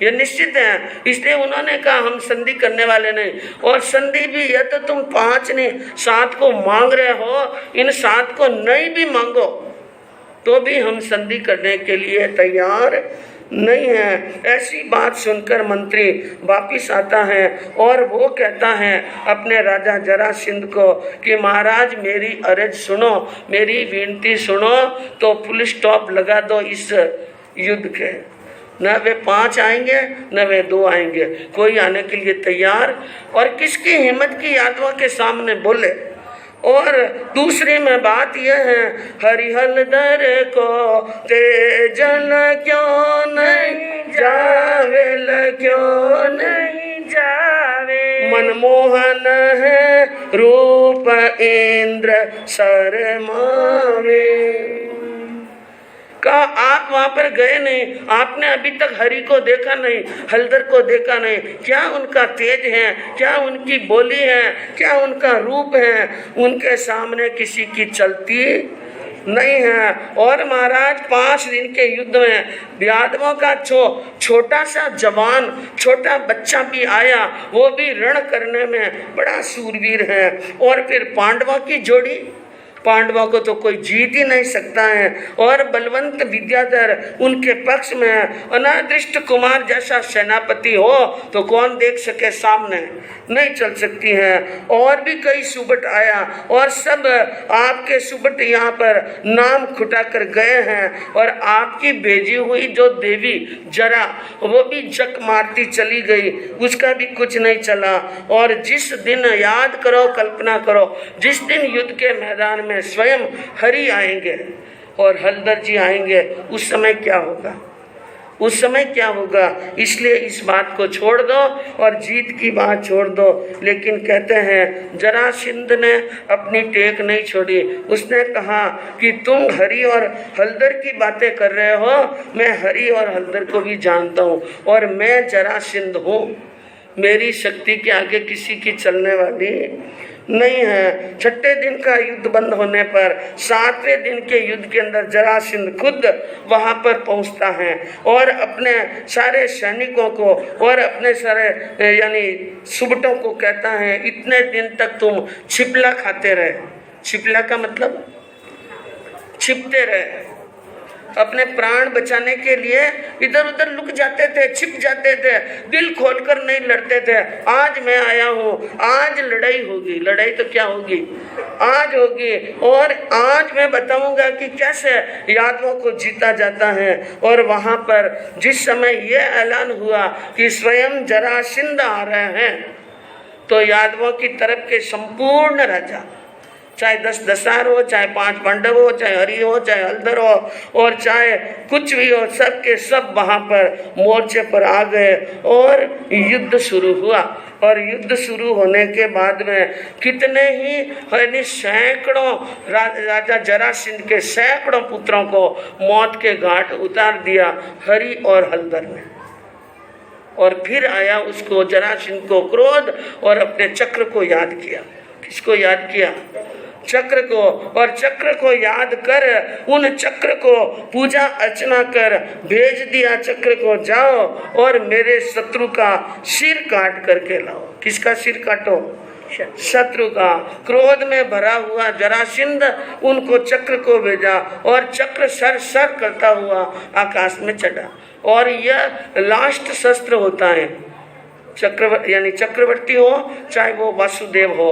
B: ये निश्चित है। इसलिए उन्होंने कहा हम संधि करने वाले नहीं। और संधि भी यह तो तुम 5 नहीं 7 को मांग रहे हो, इन 7 को नहीं भी मांगो तो भी हम संधि करने के लिए तैयार नहीं है। ऐसी बात सुनकर मंत्री वापिस आता है और वो कहता है अपने राजा जरासंध को कि महाराज मेरी अर्ज सुनो, मेरी विनती सुनो, तो फुल स्टॉप लगा दो इस युद्ध के। न वे 5 आएंगे न वे 2 आएंगे, कोई आने के लिए तैयार। और किसकी हिम्मत की यादवों के सामने बोले। और दूसरी में बात यह है, हरिहरदर को तेजल क्यों नहीं जावे, क्यों नहीं जावे, मनमोहन है रूप इंद्र शर्मावे। कहा आप वहां पर गए नहीं, आपने अभी तक हरि को देखा नहीं, हलधर को देखा नहीं। क्या उनका तेज है, क्या उनकी बोली है, क्या उनका रूप है, उनके सामने किसी की चलती नहीं है। और महाराज 5 दिन के युद्ध में यादवों का छोटा सा जवान, छोटा बच्चा भी आया, वो भी रण करने में बड़ा सूरवीर है। और फिर पांडवों की जोड़ी, पांडवों को तो कोई जीत ही नहीं सकता है। और बलवंत विद्याधर उनके पक्ष में, अनादृष्ट कुमार जैसा सेनापति हो तो कौन देख सके, सामने नहीं चल सकती है। और भी कई सुबट आया और सब आपके सुबट यहाँ पर नाम खुटा कर गए हैं। और आपकी भेजी हुई जो देवी जरा, वो भी जक मारती चली गई, उसका भी कुछ नहीं चला। और जिस दिन याद करो, कल्पना करो, जिस दिन युद्ध के मैदान में स्वयं हरि आएंगे और हलधर जी आएंगे, उस समय क्या होगा, उस समय क्या होगा। इसलिए इस बात को छोड़ दो और जीत की बात छोड़ दो। लेकिन कहते हैं जरासंध ने अपनी टेक नहीं छोड़ी। उसने कहा कि तुम हरि और हलधर की बातें कर रहे हो, मैं हरि और हलधर को भी जानता हूँ और मैं जरासंध हूँ। मेरी शक्ति के आगे किसी की चलने वाली नहीं है। 6ठे दिन का युद्ध बंद होने पर 7वें दिन के युद्ध के अंदर जरासंध खुद वहां पर पहुंचता है और अपने सारे सैनिकों को और अपने सारे यानी सुबटों को कहता है, इतने दिन तक तुम छिपला खाते रहे। छिपला का मतलब छिपते रहे। अपने प्राण बचाने के लिए इधर उधर लुक जाते थे, छिप जाते थे, दिल खोलकर नहीं लड़ते थे। आज मैं आया हूँ, आज लड़ाई होगी। लड़ाई तो क्या होगी, आज होगी। और आज मैं बताऊंगा कि कैसे यादवों को जीता जाता है। और वहां पर जिस समय यह ऐलान हुआ कि स्वयं जरासंध आ रहे हैं, तो यादवों की तरफ के संपूर्ण राजा, चाहे 10 दसार हो, चाहे 5 पांडव हो, चाहे हरि हो, चाहे हलधर हो, और चाहे कुछ भी हो, सब के सब वहां पर मोर्चे पर आ गए और युद्ध शुरू हुआ। और युद्ध शुरू होने के बाद में कितने ही यानी सैकड़ों राजा जरासंध के सैकड़ों पुत्रों को मौत के घाट उतार दिया हरि और हलधर ने। और फिर आया उसको जरासंध को क्रोध और अपने चक्र को याद किया। किसको याद किया? चक्र को। और चक्र को याद कर उन चक्र को पूजा अर्चना कर भेज दिया चक्र को, जाओ और मेरे शत्रु का सिर काट करके लाओ। किसका सिर काटो? शत्रु का। क्रोध में भरा हुआ जरासंध उनको चक्र को भेजा और चक्र सर सर करता हुआ आकाश में चढ़ा। और यह लास्ट शस्त्र होता है। यानी चक्रवर्ती हो चाहे वो वासुदेव हो,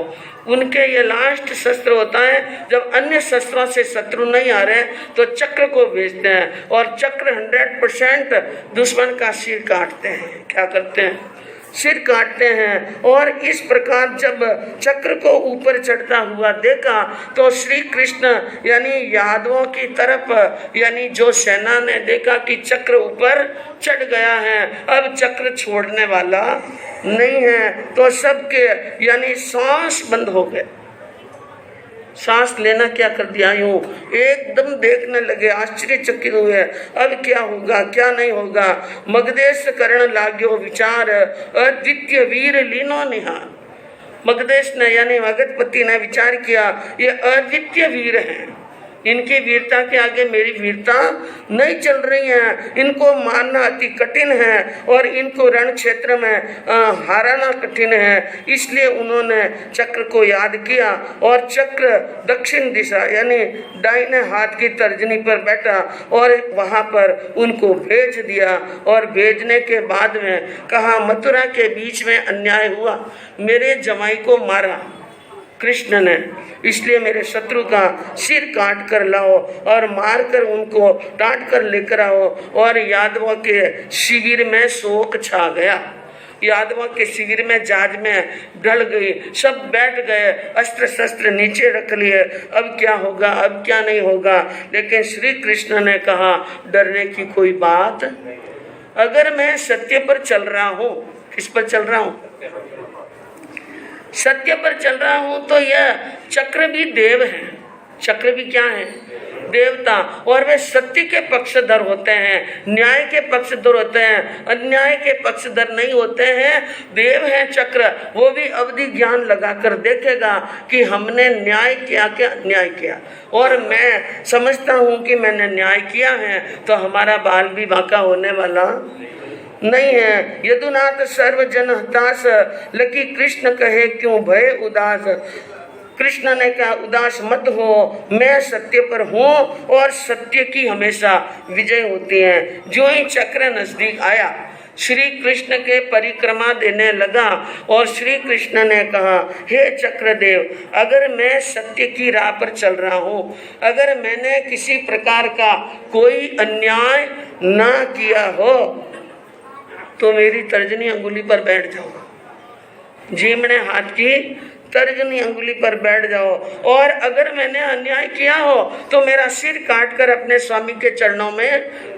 B: उनके ये लास्ट शस्त्र होता है। जब अन्य शस्त्रों से शत्रु नहीं आ रहे तो चक्र को भेजते हैं और चक्र 100% दुश्मन का सिर काटते हैं। क्या करते हैं? सिर काटते हैं। और इस प्रकार जब चक्र को ऊपर चढ़ता हुआ देखा तो श्री कृष्ण यानी यादवों की तरफ यानी जो सेना ने देखा कि चक्र ऊपर चढ़ गया है, अब चक्र छोड़ने वाला नहीं है, तो सबके यानी सांस बंद हो गए। सांस लेना क्या कर दिया, यूं एकदम देखने लगे, आश्चर्यचकित हुए। अब क्या होगा, क्या नहीं होगा। मगधेश करण लाग्यो विचार, अद्वितीय वीर लीनो निहार। मगधेश ने यानी मगधपति ने विचार किया, ये अद्वितीय वीर हैं, इनकी वीरता के आगे मेरी वीरता नहीं चल रही है। इनको मारना अति कठिन है और इनको रण क्षेत्र में हारना कठिन है। इसलिए उन्होंने चक्र को याद किया और चक्र दक्षिण दिशा यानी दाहिने हाथ की तर्जनी पर बैठा और वहां पर उनको भेज दिया। और भेजने के बाद में कहा, मथुरा के बीच में अन्याय हुआ, मेरे जमाई को मारा कृष्ण ने, इसलिए मेरे शत्रु का सिर काट कर लाओ और मार कर उनको डांट कर लेकर आओ। और यादवों के शिविर में शोक छा गया। यादवों के शिविर में जाज में ढल गई, सब बैठ गए, अस्त्र शस्त्र नीचे रख लिए। अब क्या होगा, अब क्या नहीं होगा। लेकिन श्री कृष्ण ने कहा, डरने की कोई बात, अगर मैं सत्य पर चल रहा हूँ। किस पर चल रहा हूँ? सत्य पर चल रहा हूं। तो यह चक्र भी देव है। चक्र भी क्या है? देवता। और वे सत्य के पक्षधर होते हैं, न्याय के पक्षधर होते हैं, अन्याय के पक्षधर नहीं होते हैं। देव है चक्र, वो भी अवधि ज्ञान लगाकर देखेगा कि हमने न्याय किया क्या अन्याय किया। और मैं समझता हूं कि मैंने न्याय किया है तो हमारा बाल भी बांका होने वाला नहीं है। यदुनाथ सर्वजन हताश, लकी कृष्ण कहे क्यों भय उदास। कृष्ण ने कहा, उदास मत हो, मैं सत्य पर हूँ और सत्य की हमेशा विजय होती है। जो ही चक्र नजदीक आया, श्री कृष्ण के परिक्रमा देने लगा और श्री कृष्ण ने कहा, हे चक्रदेव, अगर मैं सत्य की राह पर चल रहा हूँ, अगर मैंने किसी प्रकार का कोई अन्याय ना किया हो तो मेरी तर्जनी अंगुली पर बैठ जाओ, जीमने हाथ की तर्जनी अंगुली पर बैठ जाओ। और अगर मैंने अन्याय किया हो तो मेरा सिर काट कर अपने स्वामी के चरणों में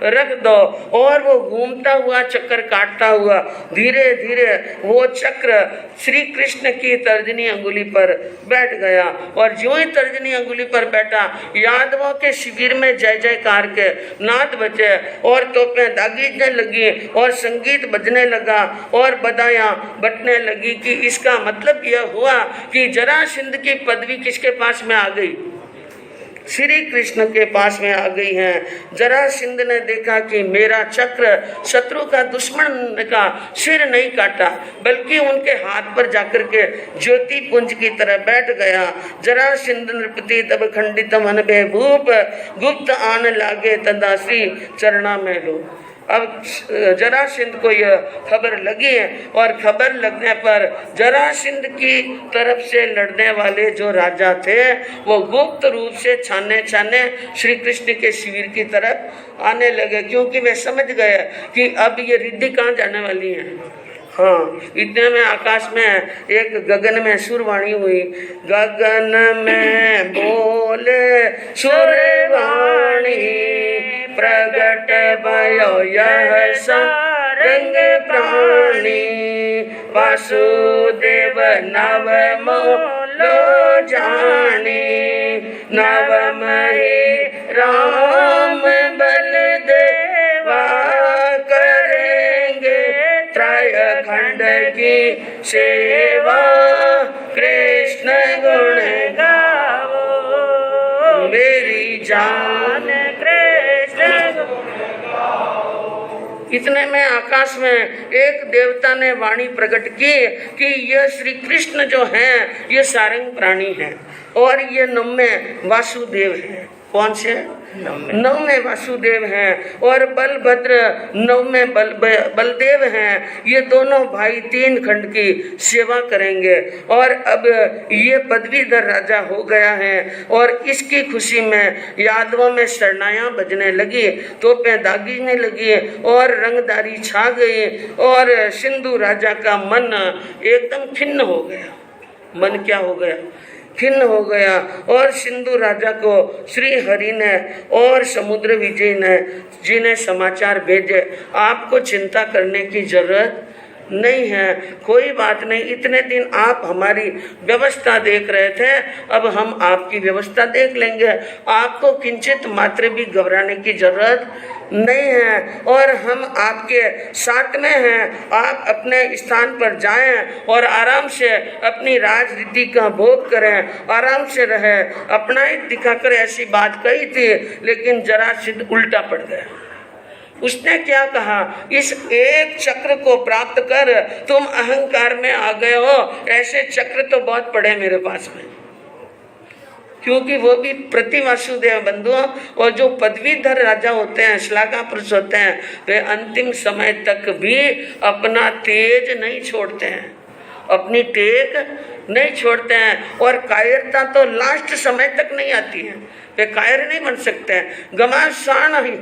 B: रख दो। और वो घूमता हुआ चक्कर काटता हुआ धीरे धीरे वो चक्र श्री कृष्ण की तर्जनी अंगुली पर बैठ गया। और जो ही तर्जनी अंगुली पर बैठा, यादवों के शिविर में जय जयकार के नाद बजे और तोपें दागीजने लगी और संगीत बजने लगा और बधाइयाँ बटने लगी कि इसका मतलब यह हुआ कि जरासंध की पदवी किसके पास में आ गई? श्री कृष्ण के पास में आ गई हैं। जरासंध ने देखा कि मेरा चक्र शत्रु का दुश्मन का सिर नहीं काटा, बल्कि उनके हाथ पर जाकर के ज्योति पुंज की तरह बैठ गया। जरासंध नृपति तब खंडित मन भय भूप, गुप्त आन लागे तदा श्री चरणा में लो। अब जरासंध को यह खबर लगी है, और खबर लगने पर जरासंध की तरफ से लड़ने वाले जो राजा थे वो गुप्त रूप से छाने छाने श्री कृष्ण के शिविर की तरफ आने लगे, क्योंकि वे समझ गए कि अब ये रिद्धि कहाँ जाने वाली है। हाँ, इतने में आकाश में एक गगन में सुरवाणी हुई। गगन में बोले सुरवाणी, प्रगट भयो यह सारंग प्राणी, वासुदेव नव मोलो जानी, नवमहि राम बलदेवा करेंगे त्रय खंड की सेवा, कृष्ण गुण गावो मेरी जान कृष्ण। इतने में आकाश में एक देवता ने वाणी प्रकट की कि यह श्री कृष्ण जो हैं ये सारंग प्राणी हैं, और ये नवमे वासुदेव हैं। कौन से? नवमे वासुदेव हैं, और बलभद्र नवमे बलदेव हैं। ये दोनों भाई 3 खंड की सेवा करेंगे, और अब ये पदवीधर राजा हो गया है। और इसकी खुशी में यादवों में शरणाइयाँ बजने लगी, तोपें दागीने लगी, और रंगदारी छा गई, और सिंधु राजा का मन एकदम खिन्न हो गया। मन क्या हो गया? खिन्न हो गया। और सिंधु राजा को श्री हरि ने और समुद्र विजय ने जी ने समाचार भेजे, आपको चिंता करने की जरूरत नहीं है, कोई बात नहीं। इतने दिन आप हमारी व्यवस्था देख रहे थे, अब हम आपकी व्यवस्था देख लेंगे। आपको किंचित मात्र भी घबराने की जरूरत नहीं है, और हम आपके साथ में हैं। आप अपने स्थान पर जाएं और आराम से अपनी राजनीति का भोग करें, आराम से रहें। अपना ही दिखाकर ऐसी बात कही थी, लेकिन जरासंध उल्टा पड़ गया। उसने क्या कहा? इस एक चक्र को प्राप्त कर तुम अहंकार में आ गए हो, ऐसे चक्र तो बहुत पड़े मेरे पास में। क्योंकि वो भी प्रति वासुदेव बंधुओं, और जो पदवीधर राजा होते हैं, श्लाघा पुरुष होते हैं, वे अंतिम समय तक भी अपना तेज नहीं छोड़ते हैं, अपनी टेक नहीं छोड़ते हैं। और कायरता तो लास्ट समय तक नहीं आती है, वे कायर नहीं बन सकते हैं। घमासान ही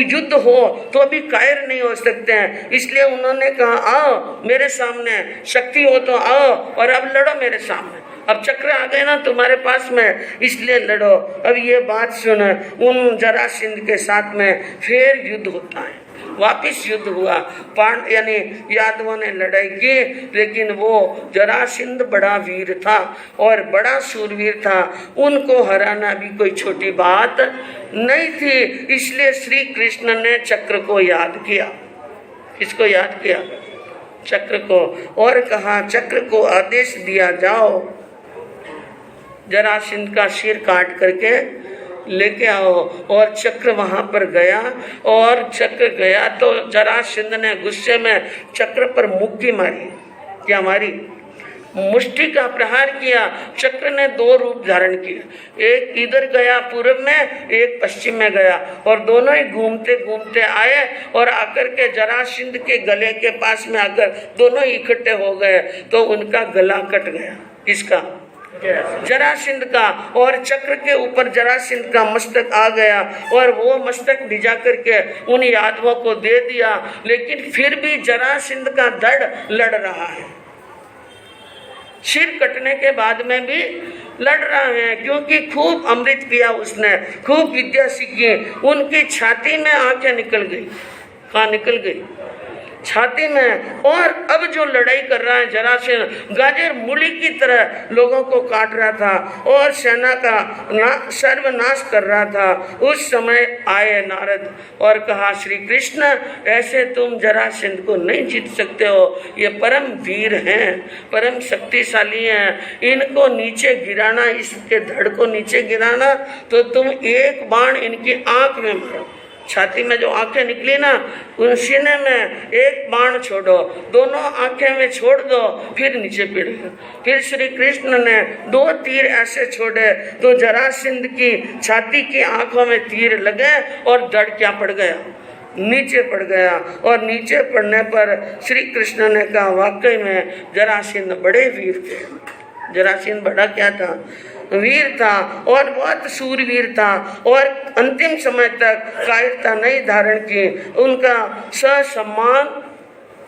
B: युद्ध हो तो भी कायर नहीं हो सकते हैं। इसलिए उन्होंने कहा, आओ मेरे सामने, शक्ति हो तो आओ और अब लड़ो मेरे सामने। अब चक्र आ गए ना तुम्हारे पास में, इसलिए लड़ो। अब ये बात सुन, उन जरासंध के साथ में फिर युद्ध होता है। वापिस युद्ध हुआ, यानी यादवों ने लड़ाई की, लेकिन वो जरासंध बड़ा वीर था और बड़ा शूरवीर था, उनको हराना भी कोई छोटी बात नहीं थी। इसलिए श्री कृष्ण ने चक्र को याद किया। किसको याद किया? चक्र को। और कहा, चक्र को आदेश दिया जाओ, जरासंध का सिर काट करके लेके आओ। और चक्र वहां पर गया, और चक्र गया तो जरासंध ने गुस्से में चक्र पर मुक्की मारी। क्या मारी? मुष्टि का प्रहार किया। चक्र ने 2 रूप धारण किए, एक इधर गया पूर्व में, एक पश्चिम में गया, और दोनों ही घूमते घूमते आए और आकर के जरासंध के गले के पास में आकर दोनों ही इकट्ठे हो गए, तो उनका गला कट गया। किसका? जरासंध का। और चक्र के ऊपर जरासंध का मस्तक आ गया, और वो मस्तक भिजा करके उन यादवों को दे दिया। लेकिन फिर भी जरासंध का धड़ लड़ रहा है, सिर कटने के बाद में भी लड़ रहा है, क्योंकि खूब अमृत पिया उसने, खूब विद्या सीखी। उनकी छाती में आंखें निकल गई। कहाँ निकल गई? छाती में। और अब जो लड़ाई कर रहा है जरासंध, गाजर मूली की तरह लोगों को काट रहा था और सेना का सर्वनाश कर रहा था। उस समय आए नारद और कहा, श्री कृष्ण, ऐसे तुम जरासंध को नहीं जीत सकते हो, ये परम वीर हैं, परम शक्तिशाली हैं, इनको नीचे गिराना, इसके धड़ को नीचे गिराना तो तुम एक बाण इनकी आंख में मारो। छाती में जो आंखें निकली ना, उन सीने में एक बाण छोड़ो, दोनों आंखें में छोड़ दो, फिर नीचे पीड़ो। फिर श्री कृष्ण ने 2 तीर ऐसे छोड़े तो जरासंध की छाती की आंखों में तीर लगे और धड़ क्या पड़ गया, नीचे पड़ गया। और नीचे पड़ने पर श्री कृष्ण ने कहा, वाकई में जरासंध बड़े वीर थे। जरासंध बड़ा क्या था, वीर था और बहुत सूरवीर था और अंतिम समय तक कायरता नहीं धारण की। उनका ससम्मान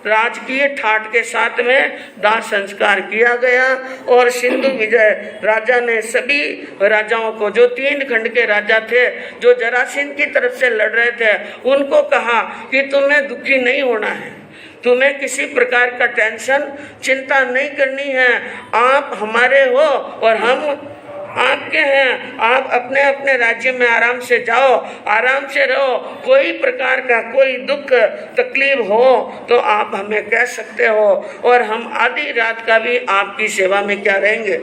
B: राजकीय ठाट के साथ में दाह संस्कार किया गया। और सिंधु विजय राजा ने सभी राजाओं को, जो 3 खंड के राजा थे, जो जरासंध की तरफ से लड़ रहे थे, उनको कहा कि तुम्हें दुखी नहीं होना है, तुम्हें किसी प्रकार का टेंशन चिंता नहीं करनी है, आप हमारे हो और हम आपके हैं, आप अपने अपने राज्य में आराम से जाओ, आराम से रहो, कोई प्रकार का कोई दुख तकलीफ हो तो आप हमें कह सकते हो और हम आधी रात का भी आपकी सेवा में क्या रहेंगे।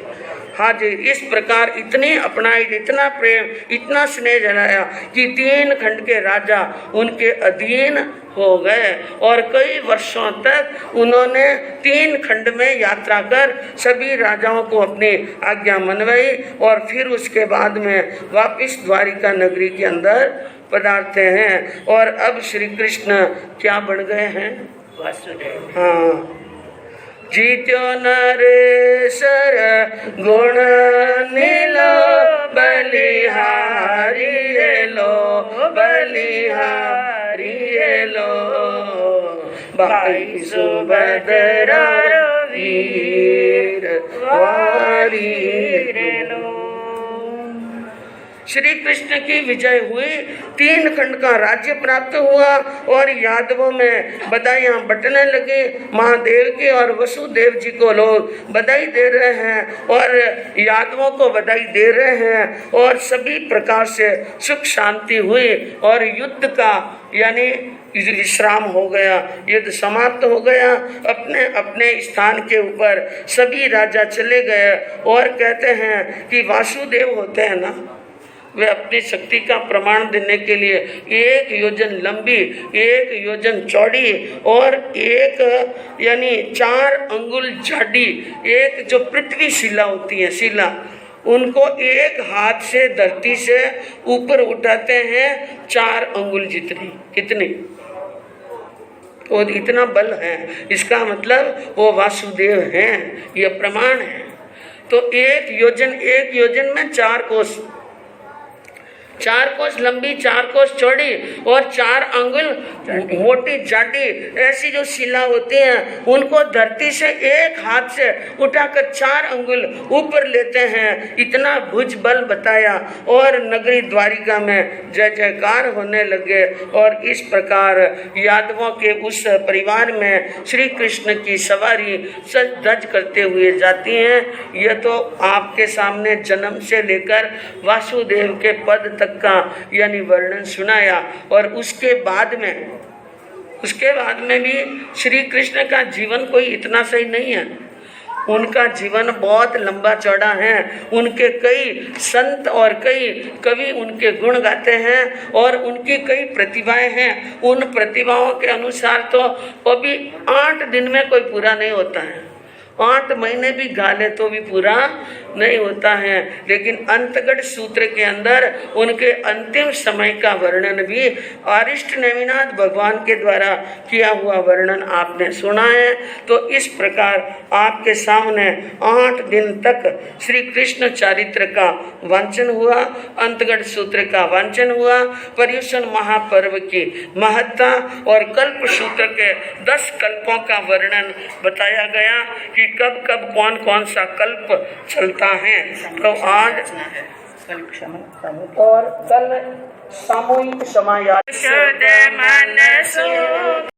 B: हाँ जी, इस प्रकार इतनी अपनाई, इतना प्रेम, इतना स्नेह जलाया कि 3 खंड के राजा उनके अधीन हो गए और कई वर्षों तक उन्होंने 3 खंड में यात्रा कर सभी राजाओं को अपनी आज्ञा मनवाई और फिर उसके बाद में वापिस द्वारिका नगरी के अंदर पधारते हैं। और अब श्री कृष्ण क्या बन गए हैं, वासुदेव। हाँ, जीत्यो नरेश्वर गुण नीलो, बलिहारी लो, बलिहारी लो, भाई सुभद्रा वीर वारी लो। श्री कृष्ण की विजय हुई, 3 खंड का राज्य प्राप्त हुआ और यादवों में बधाइयाँ बटने लगी। महादेव की और वसुदेव जी को लोग बधाई दे रहे हैं और यादवों को बधाई दे रहे हैं और सभी प्रकार से सुख शांति हुई और युद्ध का यानी विश्राम हो गया, युद्ध समाप्त हो गया। अपने अपने स्थान के ऊपर सभी राजा चले गए और कहते हैं कि वासुदेव होते हैं ना, वे अपनी शक्ति का प्रमाण देने के लिए 1 योजन लंबी, 1 योजन चौड़ी और 1 यानी 4 अंगुल जाडी, एक जो पृथ्वी शिला होती है, शिला, उनको एक हाथ से धरती से ऊपर उठाते हैं 4 अंगुल जितनी, कितनी, तो इतना बल है। इसका मतलब वो वासुदेव हैं, ये प्रमाण है। तो 1 योजन में 4 कोस, 4 कोस लंबी, 4 कोस चौड़ी और 4 अंगुल मोटी जाटी, ऐसी जो शिला होती हैं उनको धरती से एक हाथ से उठाकर 4 अंगुल ऊपर लेते हैं। इतना भुज बल बताया और नगरी द्वारिका में जय जयकार होने लगे और इस प्रकार यादवों के उस परिवार में श्री कृष्ण की सवारी सज धज करते हुए जाती हैं। यह तो आपके सामने जन्म से लेकर वासुदेव के पद तक का यानी वर्णन सुनाया और उसके बाद में भी श्री कृष्ण का जीवन कोई इतना सही नहीं है। उनका जीवन बहुत लंबा चौड़ा है। उनके कई संत और कई कवि उनके गुण गाते हैं और उनकी कई प्रतिभाएं हैं। उन प्रतिभाओं के अनुसार तो अभी 8 दिन में कोई पूरा नहीं होता है, 8 महीने भी गा ले तो भी पूरा नहीं होता है। लेकिन अंतगढ़ सूत्र के अंदर उनके अंतिम समय का वर्णन भी अरिष्ट नेमिनाथ भगवान के द्वारा किया हुआ वर्णन आपने सुना है। तो इस प्रकार आपके सामने 8 दिन तक श्री कृष्ण चारित्र का वांचन हुआ, अंतगढ़ सूत्र का वांचन हुआ, पर्युषण महापर्व की महत्ता और कल्प सूत्र के 10 कल्पों का वर्णन बताया गया कि कब कब कौन कौन सा कल्प चलता है। तो आज और कल सामूहिक समाया
A: शुद्ध मन